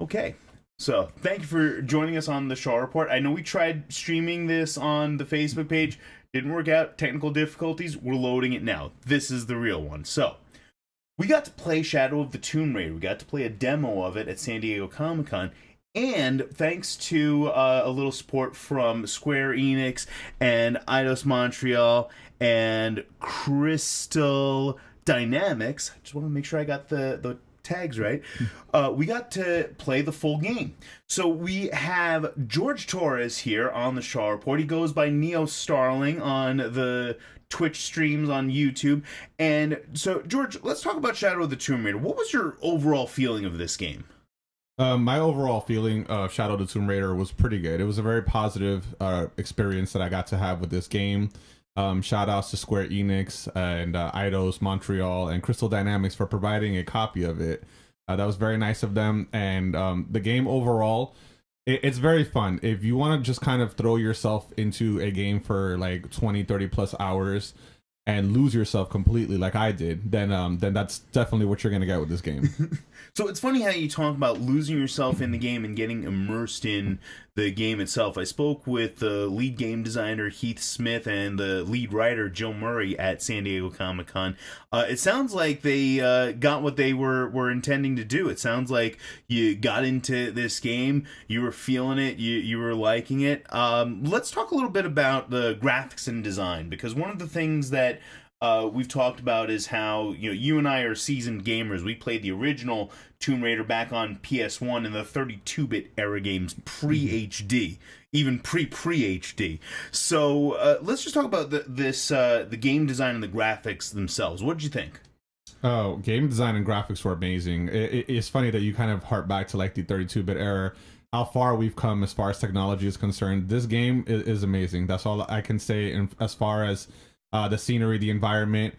Okay. So, thank you for joining us on the Shaw Report. I know we tried streaming this on the Facebook page, didn't work out, technical difficulties. We're loading it now. This is the real one. So, we got to play Shadow of the Tomb Raider. We got to play a demo of it at San Diego Comic Con. And thanks to a little support from Square Enix and Eidos Montreal and Crystal Dynamics, I just want to make sure I got the tags right. We got to play the full game. So we have George Torres here on the Shaw Report. He goes by Neo Starling on the Twitch streams on YouTube. And so, George, let's talk about Shadow of the Tomb Raider. What was your overall feeling of this game? My overall feeling of Shadow of the Tomb Raider was pretty good. It was a very positive experience that I got to have with this game. Shout outs to Square Enix and Eidos Montreal and Crystal Dynamics for providing a copy of it. That was very nice of them. And the game overall, it's very fun. If you want to just kind of throw yourself into a game for like 20, 30 plus hours and lose yourself completely like I did, then that's definitely what you're going to get with this game. So it's funny how you talk about losing yourself in the game and getting immersed in the game itself. I spoke with the lead game designer Heath Smith and the lead writer Joe Murray at San Diego Comic Con. It sounds like they got what they were intending to do. It sounds like you got into this game, you were feeling it, you were liking it. Let's talk a little bit about the graphics and design, because one of the things that we've talked about is how you and I are seasoned gamers. We played the original Tomb Raider back on PS1 in the 32-bit era games, pre-HD, even pre-HD. So let's just talk about the game design and the graphics themselves. What did you think? Oh, game design and graphics were amazing. It's funny that you kind of harp back to like the 32-bit era. How far we've come as far as technology is concerned. This game is amazing. That's all I can say. And as far as the scenery, the environment,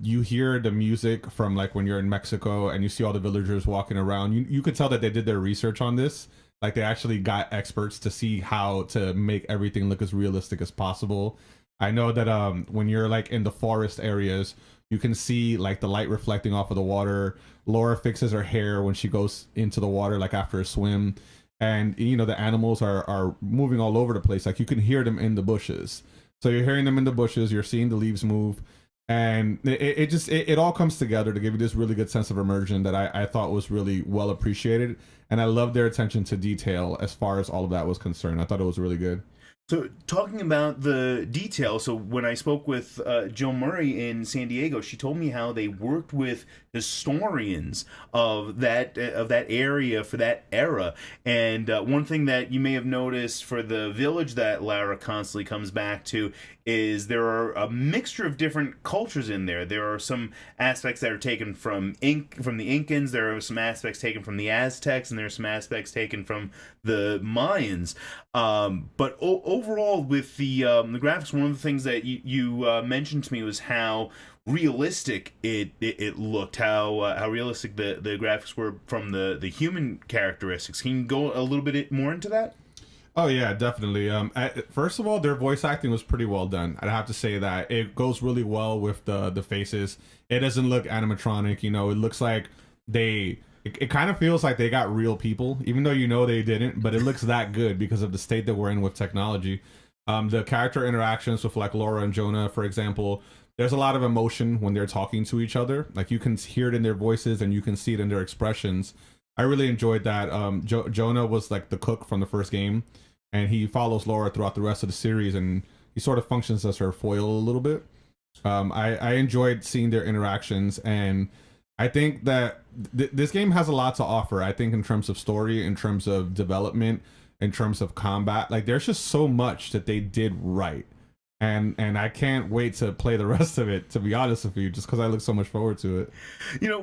you hear the music from like when you're in Mexico and you see all the villagers walking around. You could tell that they did their research on this. Like they actually got experts to see how to make everything look as realistic as possible. I know that when you're like in the forest areas, you can see like the light reflecting off of the water. Laura fixes her hair when she goes into the water, like after a swim. And the animals are moving all over the place. Like you can hear them in the bushes. So you're hearing them in the bushes, you're seeing the leaves move, and it all comes together to give you this really good sense of immersion that I thought was really well appreciated. And I love their attention to detail as far as all of that was concerned. I thought it was really good. So, talking about the detail, so when I spoke with Jill Murray in San Diego, she told me how they worked with historians of that area for that era. And one thing that you may have noticed for the village that Lara constantly comes back to is there are a mixture of different cultures in there. There are some aspects that are taken from the Incans. There are some aspects taken from the Aztecs, and there are some aspects taken from the Mayans. But overall, with the graphics, one of the things that you mentioned to me was how realistic it looked, how realistic the graphics were from the human characteristics. Can you go a little bit more into that? Oh yeah, definitely. First of all, their voice acting was pretty well done. I'd have to say that it goes really well with the faces. It doesn't look animatronic. It looks like It kind of feels like they got real people, even though they didn't. But it looks that good because of the state that we're in with technology. The character interactions with like Laura and Jonah, for example, there's a lot of emotion when they're talking to each other. Like you can hear it in their voices and you can see it in their expressions. I really enjoyed that. Jonah was like the cook from the first game, and he follows Laura throughout the rest of the series, and he sort of functions as her foil a little bit. I enjoyed seeing their interactions, and I think that this game has a lot to offer. I think in terms of story, in terms of development, in terms of combat, like there's just so much that they did right. And I can't wait to play the rest of it, to be honest with you, just because I look so much forward to it.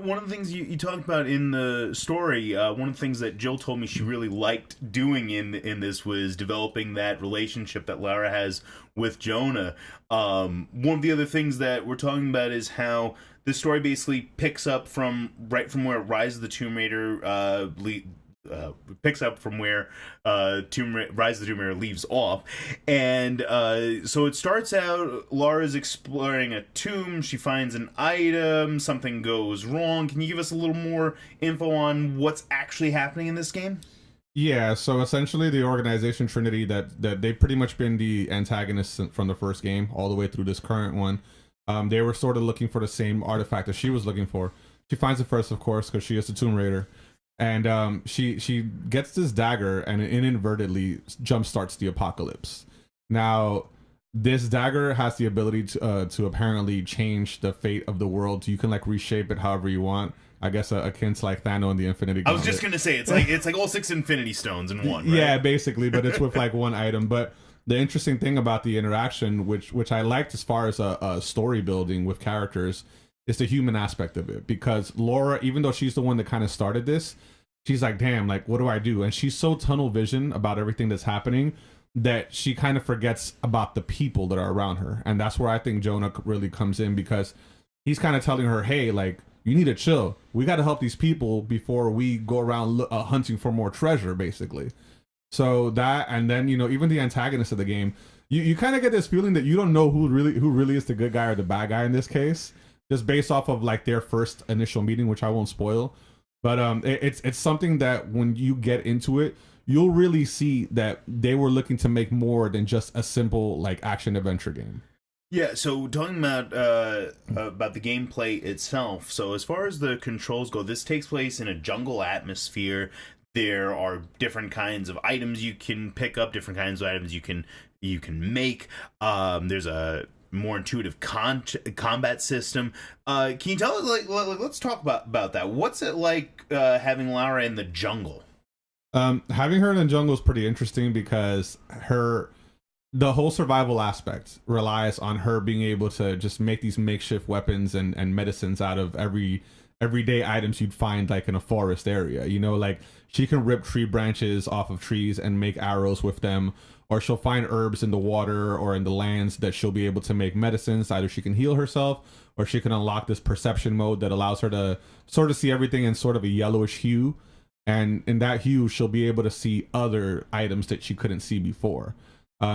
One of the things you talked about in the story, one of the things that Jill told me she really liked doing in this was developing that relationship that Lara has with Jonah. One of the other things that we're talking about is how the story basically picks up from where Rise of the Tomb Raider picks up from where Rise of the Tomb Raider leaves off, and so it starts out. Lara's exploring a tomb. She finds an item. Something goes wrong. Can you give us a little more info on what's actually happening in this game? Yeah, so essentially the organization Trinity that they've pretty much been the antagonists from the first game all the way through this current one. They were sort of looking for the same artifact that she was looking for. She finds it first, of course, because she is the Tomb Raider, and she gets this dagger and it inadvertently jumpstarts the apocalypse. Now, this dagger has the ability to apparently change the fate of the world. You can like reshape it however you want. I guess akin to like Thanos and the Infinity Gauntlet. I was just gonna say it's like all 6 Infinity Stones in one. Right? Yeah, basically, but it's with like one item. But the interesting thing about the interaction, which I liked as far as a story building with characters, is the human aspect of it. Because Laura, even though she's the one that kind of started this, she's like, damn, like what do I do? And she's so tunnel vision about everything that's happening that she kind of forgets about the people that are around her. And that's where I think Jonah really comes in, because he's kind of telling her, hey, like, you need to chill. We got to help these people before we go around hunting for more treasure, basically. So that, and then, you know, even the antagonist of the game, you kind of get this feeling that you don't know who really is the good guy or the bad guy in this case, just based off of like their first initial meeting, which I won't spoil. But it's something that when you get into it, you'll really see that they were looking to make more than just a simple like action adventure game. Yeah, so talking about the gameplay itself, so as far as the controls go, this takes place in a jungle atmosphere. There are different kinds of items you can pick up, different kinds of items you can make. There's a more intuitive combat system. Can you tell us, like, let's talk about that. What's it like having Lara in the jungle? Having her in the jungle is pretty interesting because the whole survival aspect relies on her being able to just make these makeshift weapons and medicines out of everyday items you'd find like in a forest area. You know, like she can rip tree branches off of trees and make arrows with them, or she'll find herbs in the water or in the lands that she'll be able to make medicines. Either she can heal herself or she can unlock this perception mode that allows her to sort of see everything in sort of a yellowish hue. And in that hue, she'll be able to see other items that she couldn't see before.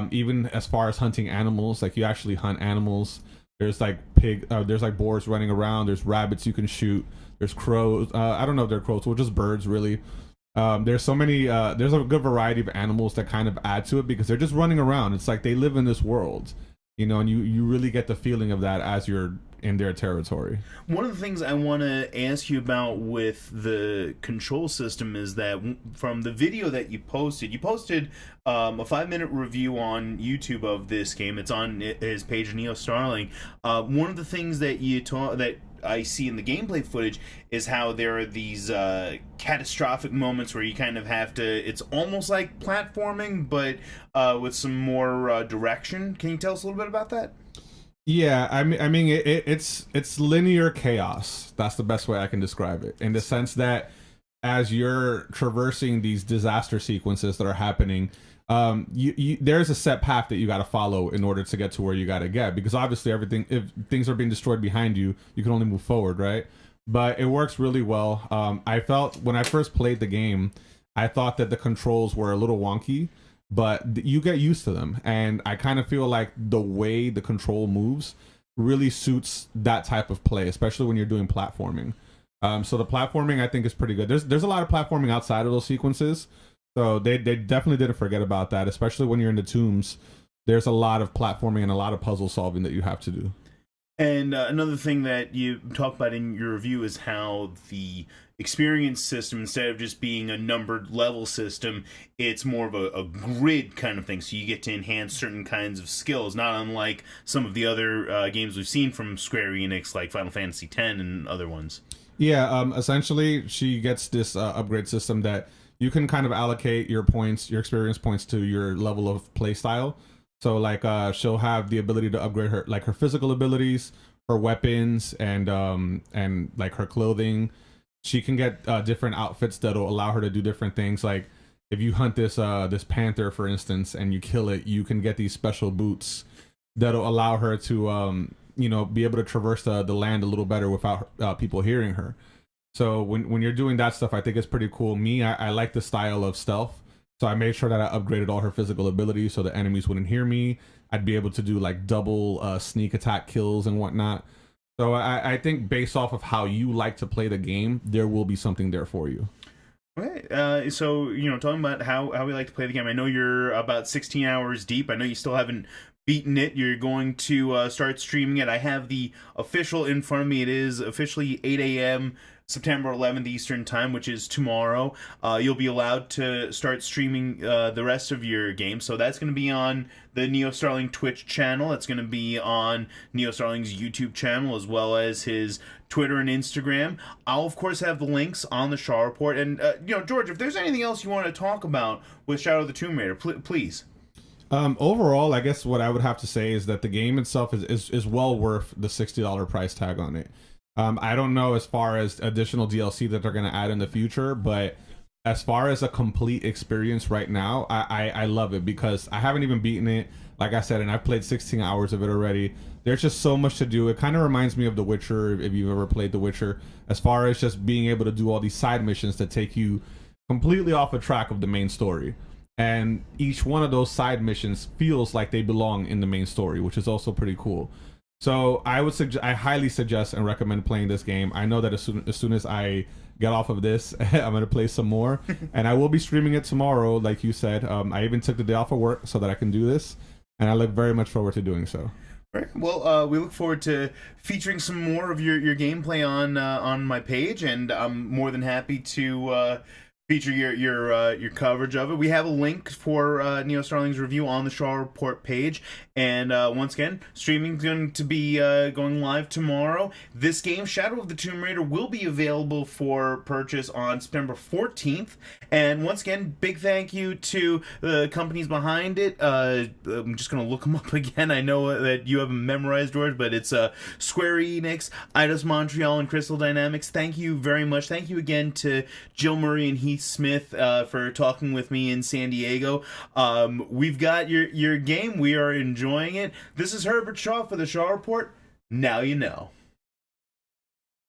Even as far as hunting animals, like you actually hunt animals. There's like there's like boars running around. There's rabbits you can shoot. There's crows. I don't know if they're crows, well, just birds really. There's so many. There's a good variety of animals that kind of add to it because they're just running around. It's like they live in this world, you know, and you really get the feeling of that as you're in their territory. One of the things I want to ask you about with the control system is that from the video that you posted a 5-minute review on YouTube of this game. It's on his page, Neo Starling. One of the things that that I see in the gameplay footage is how there are these catastrophic moments where you kind of have to, it's almost like platforming, but with some more direction. Can you tell us a little bit about that? Yeah, I mean, it's linear chaos. That's the best way I can describe it. In the sense that as you're traversing these disaster sequences that are happening, there's a set path that you got to follow in order to get to where you got to get. Because obviously, if things are being destroyed behind you, you can only move forward, right? But it works really well. I felt when I first played the game, I thought that the controls were a little wonky, but you get used to them, and I kind of feel like the way the control moves really suits that type of play, especially when you're doing platforming. So the platforming I think is pretty good. There's a lot of platforming outside of those sequences, so they definitely didn't forget about that, especially when you're in the tombs. There's a lot of platforming and a lot of puzzle solving that you have to do. And another thing that you talk about in your review is how the experience system, instead of just being a numbered level system, it's more of a grid kind of thing. So you get to enhance certain kinds of skills, not unlike some of the other games we've seen from Square Enix, like Final Fantasy X and other ones. Yeah, essentially she gets this upgrade system that you can kind of allocate your points, your experience points to your level of play style. So like she'll have the ability to upgrade her physical abilities, her weapons, and like her clothing. She can get different outfits that'll allow her to do different things. Like if you hunt this panther, for instance, and you kill it, you can get these special boots that'll allow her to be able to traverse the land a little better without people hearing her. So when you're doing that stuff, I think it's pretty cool. Me, I like the style of stealth. So I made sure that I upgraded all her physical abilities so the enemies wouldn't hear me. I'd be able to do like double sneak attack kills and whatnot. So I think based off of how you like to play the game, there will be something there for you. Okay, so talking about how we like to play the game. I know you're about 16 hours deep. I know you still haven't beaten it. You're going to start streaming it. I have the official in front of me. It is officially 8 a.m. September 11th Eastern Time, which is tomorrow. You'll be allowed to start streaming the rest of your game. So that's going to be on the Neo Starling Twitch channel. It's going to be on Neo Starling's YouTube channel, as well as his Twitter and Instagram. I'll, of course, have the links on the Shaw Report. And, George, if there's anything else you want to talk about with Shadow of the Tomb Raider, please. Overall, I guess what I would have to say is that the game itself is well worth the $60 price tag on it. I don't know as far as additional DLC that they're going to add in the future, but as far as a complete experience right now, I love it because I haven't even beaten it, like I said, and I've played 16 hours of it already. There's just so much to do. It kind of reminds me of The Witcher, if you've ever played The Witcher, as far as just being able to do all these side missions that take you completely off the track of the main story. And each one of those side missions feels like they belong in the main story, which is also pretty cool. So I highly suggest and recommend playing this game. I know that as soon as I get off of this, I'm gonna play some more, and I will be streaming it tomorrow, like you said. I even took the day off of work so that I can do this, and I look very much forward to doing so. Right. Well, we look forward to featuring some more of your gameplay on my page, and I'm more than happy to feature your coverage of it. We have a link for Neo Starling's review on the Shaw Report page, and once again, streaming's going to be going live tomorrow. This game, Shadow of the Tomb Raider, will be available for purchase on September 14th. And once again, big thank you to the companies behind it. I'm just going to look them up again. I know that you haven't memorized, George, but it's Square Enix, Eidos Montreal, and Crystal Dynamics. Thank you very much. Thank you again to Jill Murray and Heath Smith for talking with me in San Diego. We've got your game. We are enjoying it. This is Herbert Shaw for the Shaw Report. Now you know.